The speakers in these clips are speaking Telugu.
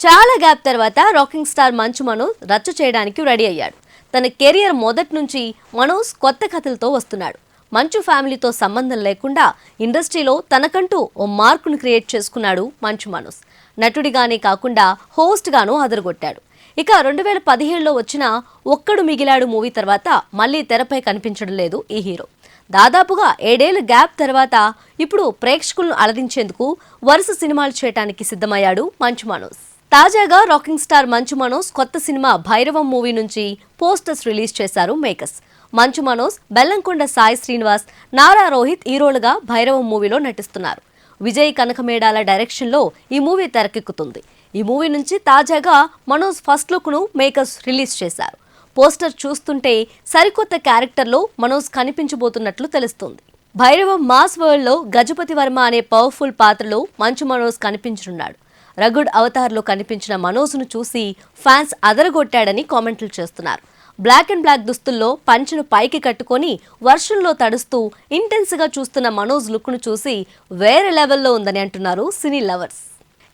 చాలా గ్యాప్ తర్వాత రాకింగ్ స్టార్ మంచు మనోజ్ రచ్చ చేయడానికి రెడీ అయ్యాడు. తన కెరియర్ మొదటి నుంచి మనోజ్ కొత్త కథలతో వస్తున్నాడు. మంచు ఫ్యామిలీతో సంబంధం లేకుండా ఇండస్ట్రీలో తనకంటూ ఓ మార్కును క్రియేట్ చేసుకున్నాడు మంచు మనోజ్. నటుడిగానే కాకుండా హోస్ట్ గాను అదరగొట్టాడు. ఇక 2017లో వచ్చిన ఒక్కడు మిగిలాడు మూవీ తర్వాత మళ్ళీ తెరపై కనిపించడం లేదు ఈ హీరో. దాదాపుగా 7 ఏళ్ల గ్యాప్ తర్వాత ఇప్పుడు ప్రేక్షకులను అలరించేందుకు వరుస సినిమాలు చేయడానికి సిద్ధమయ్యాడు మంచు మనోజ్. తాజాగా రాకింగ్ స్టార్ మంచు మనోజ్ కొత్త సినిమా భైరవం మూవీ నుంచి పోస్టర్స్ రిలీజ్ చేశారు మేకర్స్. మంచు మనోజ్, బెల్లంకొండ సాయి శ్రీనివాస్, నారా రోహిత్ హీరోలుగా భైరవం మూవీలో నటిస్తున్నారు. విజయ్ కనకమేడాల డైరెక్షన్లో ఈ మూవీ తెరకెక్కుతుంది. ఈ మూవీ నుంచి తాజాగా మనోజ్ ఫస్ట్ లుక్ను మేకర్స్ రిలీజ్ చేశారు. పోస్టర్ చూస్తుంటే సరికొత్త క్యారెక్టర్లో మనోజ్ కనిపించబోతున్నట్లు తెలుస్తుంది. భైరవం మాస్ వరల్డ్లో గజపతి వర్మ అనే పవర్ఫుల్ పాత్రలో మంచు మనోజ్ కనిపించనున్నాడు. రగుడ్ అవతార్లో కనిపించిన మనోజ్ను చూసి ఫ్యాన్స్ అదరగొట్టాడని కామెంట్లు చేస్తున్నారు. బ్లాక్ అండ్ బ్లాక్ దుస్తుల్లో పంచెను పైకి కట్టుకొని వర్షంలో తడుస్తూ ఇంటెన్స్గా చూస్తున్న మనోజ్ లుక్ను చూసి వేరే లెవెల్లో ఉందని అంటున్నారు సినీ లవర్స్.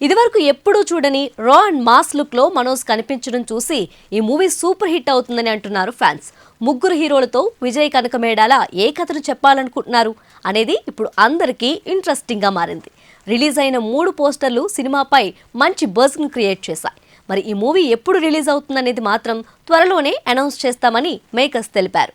ఇదివరకు ఎప్పుడూ చూడని రా అండ్ మాస్ లుక్ లో మనోజ్ కనిపించడం చూసి ఈ మూవీ సూపర్ హిట్ అవుతుందని అంటున్నారు ఫ్యాన్స్. ముగ్గురు హీరోలతో విజయ్ కనకమేడాల ఏ కథను చెప్పాలనుకుంటున్నారు అనేది ఇప్పుడు అందరికీ ఇంట్రెస్టింగ్ గా మారింది. రిలీజ్ అయిన 3 పోస్టర్లు సినిమాపై మంచి బజ్ ను క్రియేట్ చేశాయి. మరి ఈ మూవీ ఎప్పుడు రిలీజ్ అవుతుందనేది మాత్రం త్వరలోనే అనౌన్స్ చేస్తామని మేకర్స్ తెలిపారు.